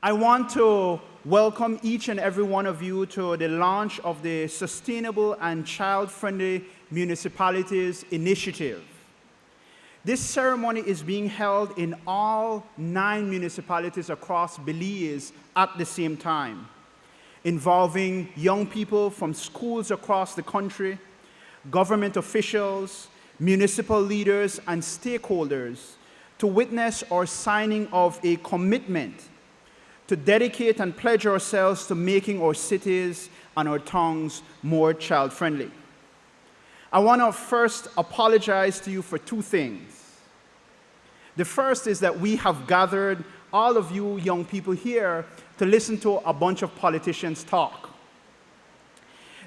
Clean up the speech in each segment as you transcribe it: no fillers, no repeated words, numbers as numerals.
I want to welcome each and every one of you to the launch of the Sustainable and Child-Friendly Municipalities Initiative. This ceremony is being held in all 9 municipalities across Belize at the same time, involving young people from schools across the country, government officials, municipal leaders, and stakeholders to witness our signing of a commitment to dedicate and pledge ourselves to making our cities and our towns more child-friendly. I want to first apologize to you for 2 things. The first is that we have gathered all of you young people here to listen to a bunch of politicians talk.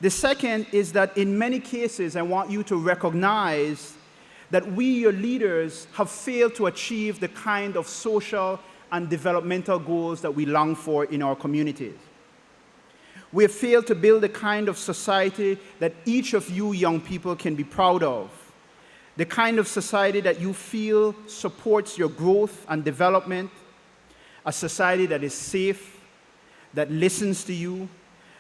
The second is that in many cases, I want you to recognize that we, your leaders, have failed to achieve the kind of social and developmental goals that we long for in our communities. We have failed to build the kind of society that each of you young people can be proud of, the kind of society that you feel supports your growth and development, a society that is safe, that listens to you,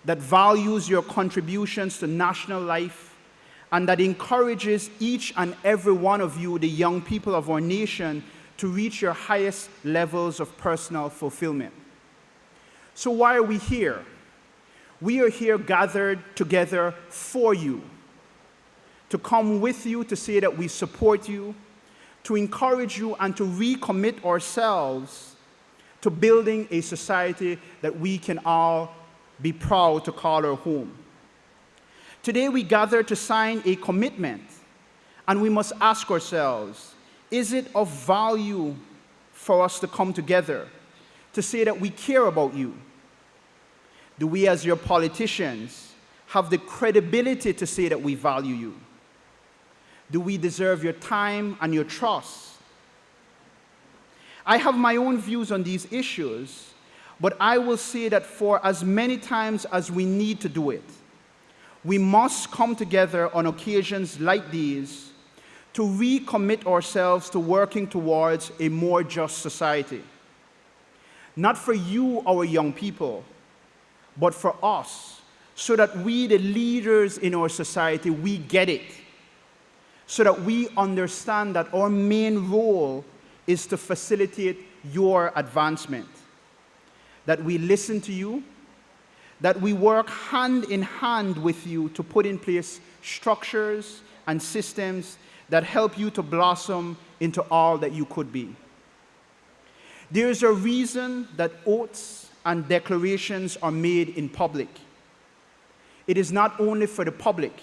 that values your contributions to national life, and that encourages each and every one of you, the young people of our nation, to reach your highest levels of personal fulfillment. So why are we here? We are here gathered together for you, to come with you to say that we support you, to encourage you, and to recommit ourselves to building a society that we can all be proud to call our home. Today we gather to sign a commitment, and we must ask ourselves, is it of value for us to come together to say that we care about you? Do we, as your politicians, have the credibility to say that we value you? Do we deserve your time and your trust? I have my own views on these issues, but I will say that for as many times as we need to do it, we must come together on occasions like these to recommit ourselves to working towards a more just society. Not for you, our young people, but for us, so that we, the leaders in our society, we get it, so that we understand that our main role is to facilitate your advancement, that we listen to you, that we work hand in hand with you to put in place structures and systems that help you to blossom into all that you could be. There is a reason that oaths and declarations are made in public. It is not only for the public.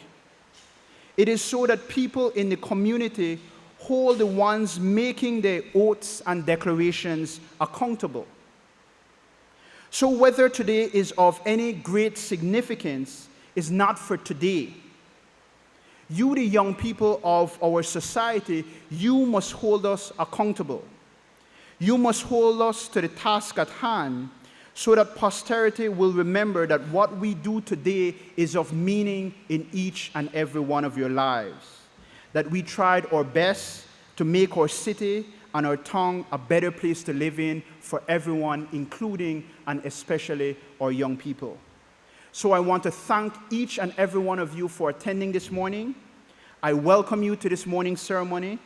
It is so that people in the community hold the ones making the oaths and declarations accountable. So whether today is of any great significance is not for today. You, the young people of our society, you must hold us accountable. You must hold us to the task at hand so that posterity will remember that what we do today is of meaning in each and every one of your lives. That we tried our best to make our city and our town a better place to live in for everyone, including and especially our young people. So I want to thank each and every one of you for attending this morning. I welcome you to this morning's ceremony.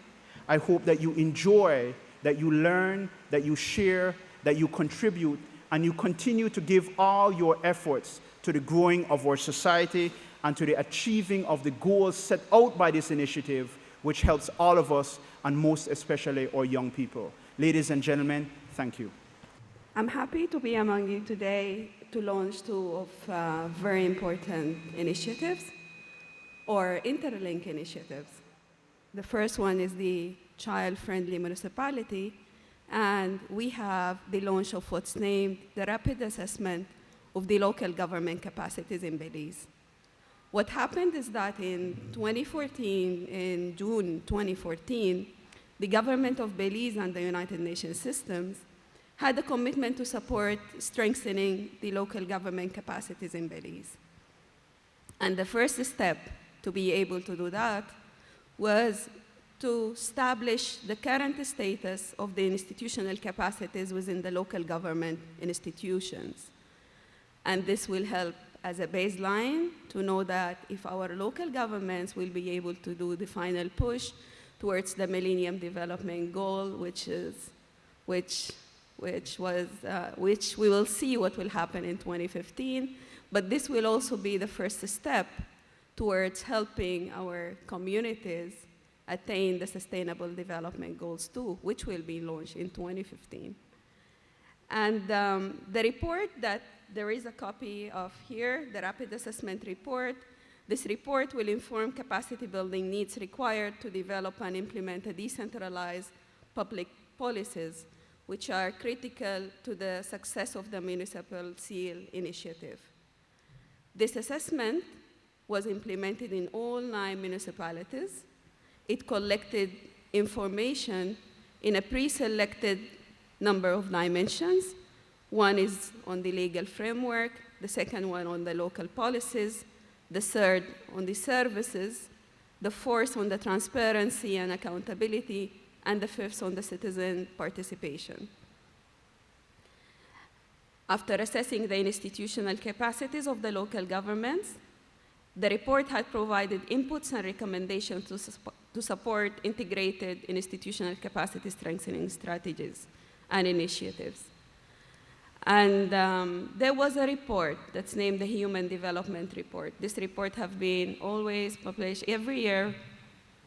I hope that you enjoy, that you learn, that you share, that you contribute, and you continue to give all your efforts to the growing of our society and to the achieving of the goals set out by this initiative, which helps all of us, and most especially our young people. Ladies and gentlemen, thank you. I'm happy to be among you today to launch 2 of very important initiatives, or interlink initiatives. The first one is the Child-Friendly Municipality, and we have the launch of what's named the Rapid Assessment of the Local Government Capacities in Belize. What happened is that in 2014, in June 2014, the government of Belize and the United Nations systems had a commitment to support strengthening the local government capacities in Belize. And the first step to be able to do that was to establish the current status of the institutional capacities within the local government institutions. And this will help as a baseline to know that if our local governments will be able to do the final push towards the Millennium Development Goal, which we will see what will happen in 2015, but this will also be the first step towards helping our communities attain the Sustainable Development Goals too, which will be launched in 2015. And the report that there is a copy of here, the Rapid Assessment Report. This report will inform capacity building needs required to develop and implement a decentralized public policies, which are critical to the success of the Municipal Seal Initiative. This assessment was implemented in all 9 municipalities. It collected information in a pre-selected number of dimensions. One is on the legal framework, the second one on the local policies, the third on the services, the fourth on the transparency and accountability, and the fifth on the citizen participation. After assessing the institutional capacities of the local governments, the report had provided inputs and recommendations to support integrated institutional capacity strengthening strategies and initiatives. And there was a report that's named the Human Development Report. This report has been always published every year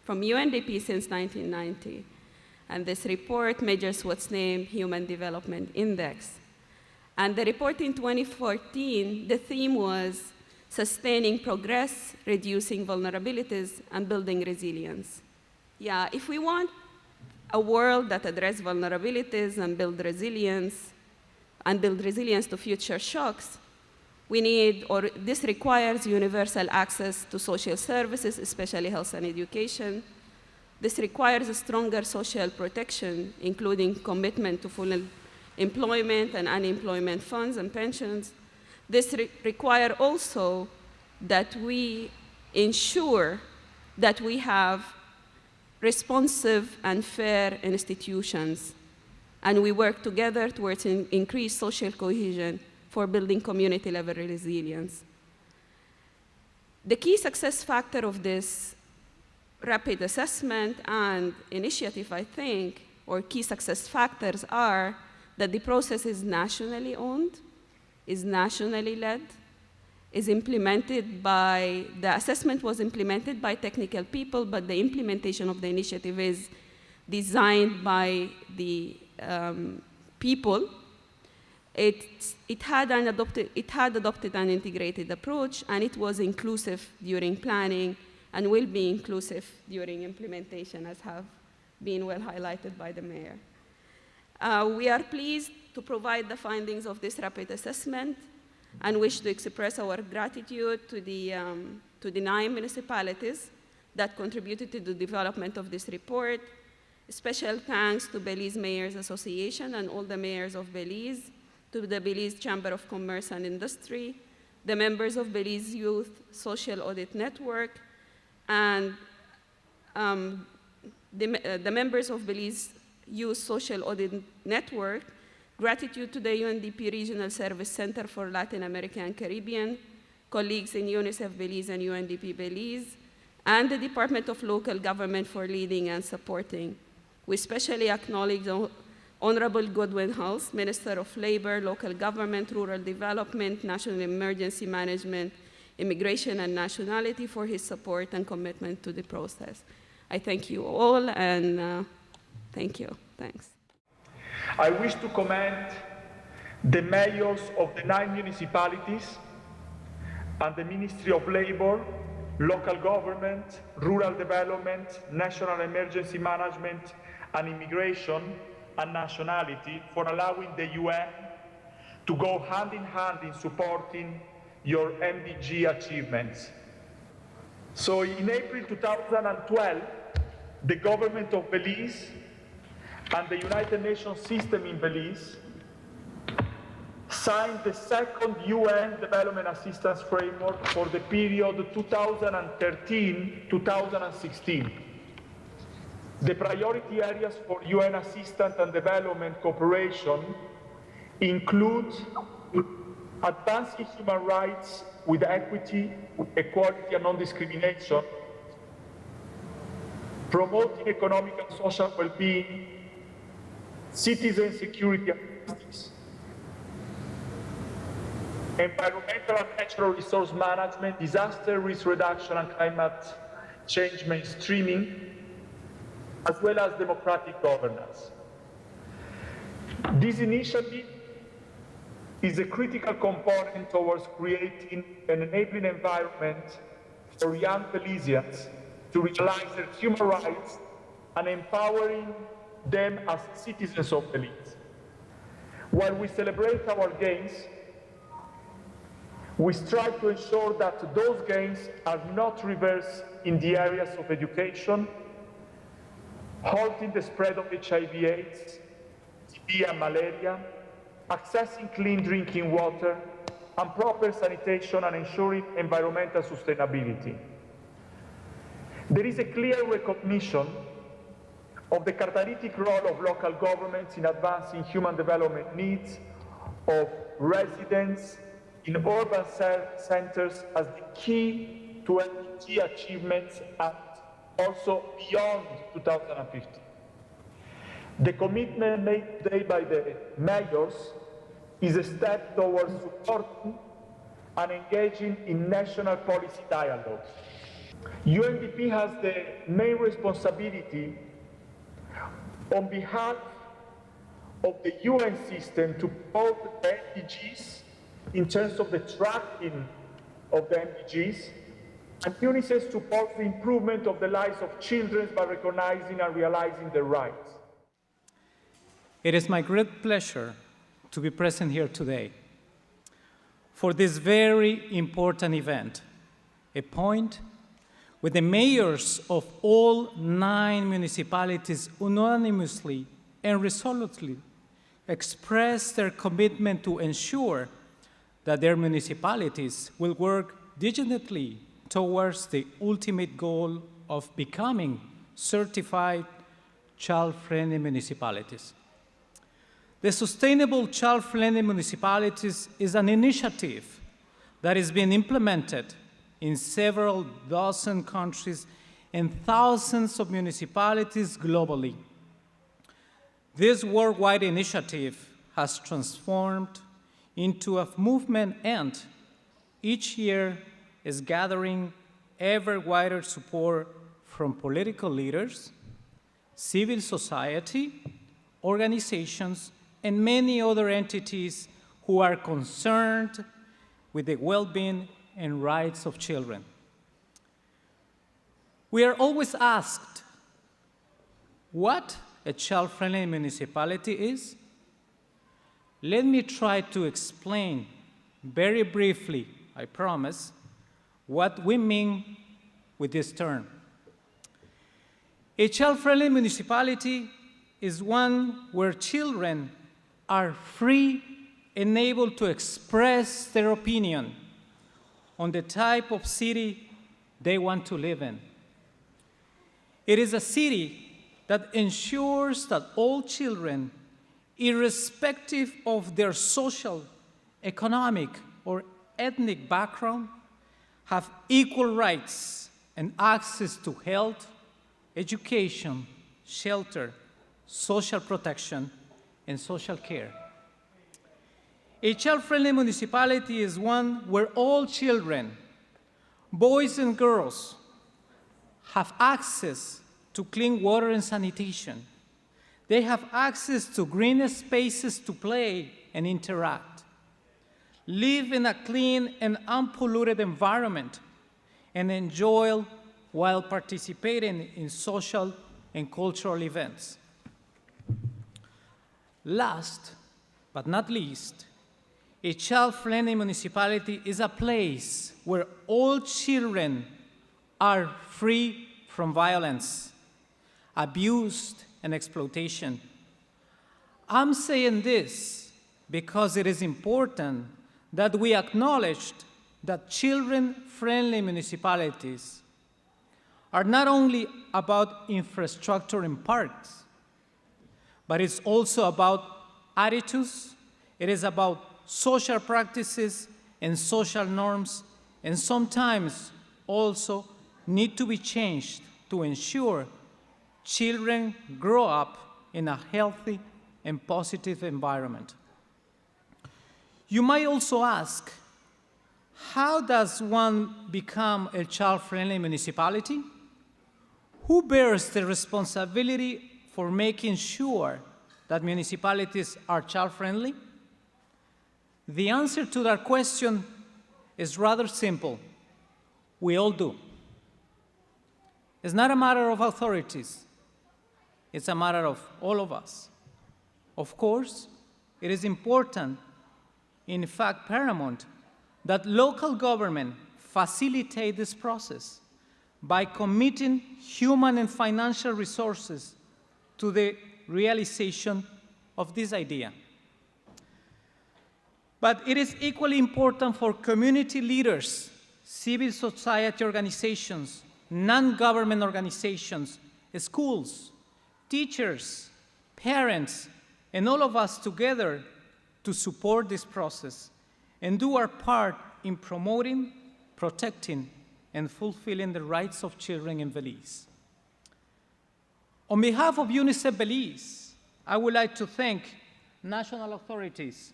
from UNDP since 1990. And this report measures what's named Human Development Index. And the report in 2014, the theme was sustaining progress, reducing vulnerabilities, and building resilience. Yeah, if we want a world that addresses vulnerabilities and build resilience to future shocks, this requires universal access to social services, especially health and education. This requires a stronger social protection, including commitment to full employment and unemployment funds and pensions. This requires also that we ensure that we have responsive and fair institutions, and we work together towards increased social cohesion for building community-level resilience. The key success factor of this rapid assessment and initiative, I think, or key success factors are that the process is nationally owned, is nationally led, is implemented by, the assessment was implemented by technical people, but the implementation of the initiative is designed by the people. It had adopted an integrated approach, and it was inclusive during planning and will be inclusive during implementation, as have been well highlighted by the mayor. We are pleased to provide the findings of this rapid assessment and wish to express our gratitude to the 9 municipalities that contributed to the development of this report. Special thanks to Belize Mayors Association and all the mayors of Belize, to the Belize Chamber of Commerce and Industry, the members of Belize Youth Social Audit Network, and the members of Belize Youth Social Audit Network. Gratitude to the UNDP Regional Service Center for Latin America and Caribbean, colleagues in UNICEF Belize and UNDP Belize, and the Department of Local Government for leading and supporting. We especially acknowledge Honorable Godwin Hulse, Minister of Labor, Local Government, Rural Development, National Emergency Management, Immigration and Nationality for his support and commitment to the process. I thank you all, and thank you. Thanks. I wish to commend the mayors of the 9 municipalities and the Ministry of Labor, Local Government, Rural Development, National Emergency Management, and Immigration and Nationality for allowing the UN to go hand in hand in supporting your MDG achievements. So in April 2012, the government of Belize and the United Nations system in Belize signed the second UN Development Assistance Framework for the period 2013-2016. The priority areas for UN assistance and development cooperation include advancing human rights with equity, equality, and non-discrimination, promoting economic and social well-being, citizen security and justice, environmental and natural resource management, disaster risk reduction and climate change mainstreaming, as well as democratic governance. This initiative is a critical component towards creating an enabling environment for young Belizeans to realize their human rights and empowering them as citizens of Belize. While we celebrate our gains, we strive to ensure that those gains are not reversed in the areas of education, halting the spread of HIV/AIDS, TB and malaria, accessing clean drinking water, and proper sanitation and ensuring environmental sustainability. There is a clear recognition of the catalytic role of local governments in advancing human development needs of residents in urban centers as the key to MDG achievements and also beyond 2050. The commitment made today by the mayors is a step towards supporting and engaging in national policy dialogue. UNDP has the main responsibility on behalf of the UN system to promote the MDGs in terms of the tracking of the MDGs, and UNICEF supports the improvement of the lives of children by recognizing and realizing their rights. It is my great pleasure to be present here today for this very important event, a point where the mayors of all 9 municipalities unanimously and resolutely expressed their commitment to ensure that their municipalities will work diligently towards the ultimate goal of becoming certified child-friendly municipalities. The Sustainable Child-Friendly Municipalities is an initiative that is being implemented in several dozen countries and thousands of municipalities globally. This worldwide initiative has transformed into a movement and each year is gathering ever wider support from political leaders, civil society, organizations, and many other entities who are concerned with the well-being and rights of children. We are always asked what a child-friendly municipality is. Let me try to explain very briefly, I promise, what we mean with this term. A child-friendly municipality is one where children are free and able to express their opinion on the type of city they want to live in. It is a city that ensures that all children, irrespective of their social, economic, or ethnic background, have equal rights and access to health, education, shelter, social protection, and social care. A child-friendly municipality is one where all children, boys and girls, have access to clean water and sanitation. They have access to green spaces to play and interact, live in a clean and unpolluted environment, and enjoy while participating in social and cultural events. Last but not least, a child-friendly municipality is a place where all children are free from violence, abuse, and exploitation. I'm saying this because it is important that we acknowledge that children-friendly municipalities are not only about infrastructure and parks, but it's also about attitudes, it is about social practices and social norms, and sometimes also need to be changed to ensure children grow up in a healthy and positive environment. You might also ask, how does one become a child-friendly municipality? Who bears the responsibility for making sure that municipalities are child-friendly? The answer to that question is rather simple. We all do. It's not a matter of authorities. It's a matter of all of us. Of course, it is important, in fact paramount, that local government facilitate this process by committing human and financial resources to the realization of this idea. But it is equally important for community leaders, civil society organizations, non-government organizations, schools, teachers, parents, and all of us together to support this process and do our part in promoting, protecting, and fulfilling the rights of children in Belize. On behalf of UNICEF Belize, I would like to thank national authorities,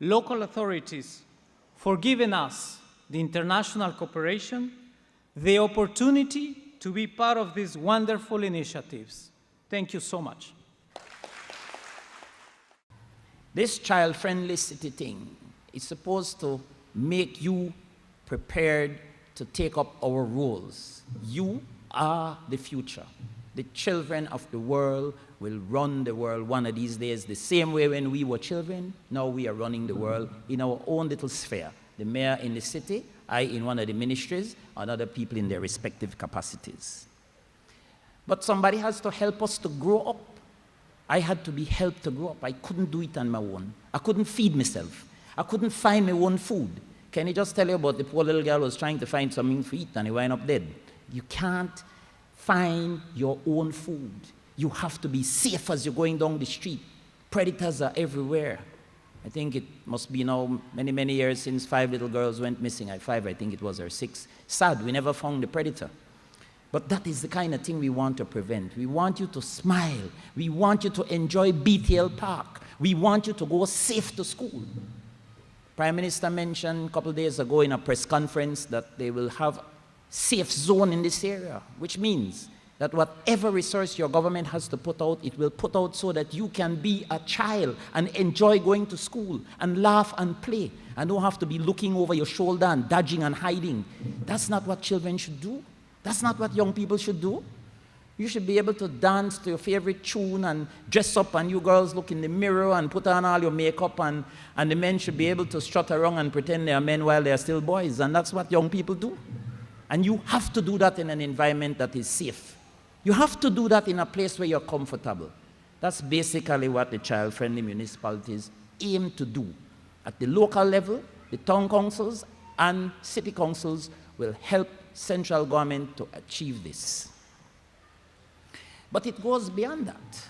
local authorities, for giving us the international cooperation, the opportunity to be part of these wonderful initiatives. Thank you so much. This child-friendly city thing is supposed to make you prepared to take up our roles. You are the future. The children of the world will run the world one of these days. The same way when we were children, now we are running the world in our own little sphere. The mayor in the city, I in one of the ministries, and other people in their respective capacities. But somebody has to help us to grow up. I had to be helped to grow up. I couldn't do it on my own. I couldn't feed myself. I couldn't find my own food. Can I just tell you about the poor little girl who was trying to find something to eat and he wound up dead? You can't find your own food. You have to be safe as you're going down the street. Predators are everywhere. I think it must be now many, many years since 5 little girls went missing. At 5, I think it was, or 6. Sad, we never found the predator. But that is the kind of thing we want to prevent. We want you to smile. We want you to enjoy BTL Park. We want you to go safe to school. Prime Minister mentioned a couple of days ago in a press conference that they will have safe zone in this area, which means that whatever resource your government has to put out, it will put out so that you can be a child and enjoy going to school and laugh and play and don't have to be looking over your shoulder and dodging and hiding. That's not what children should do. That's not what young people should do. You should be able to dance to your favorite tune and dress up, and you girls look in the mirror and put on all your makeup, and the men should be able to strut around and pretend they are men while they are still boys, and that's what young people do. And you have to do that in an environment that is safe. You have to do that in a place where you're comfortable. That's basically what the child-friendly municipalities aim to do. At the local level, the town councils and city councils will help central government to achieve this. But it goes beyond that.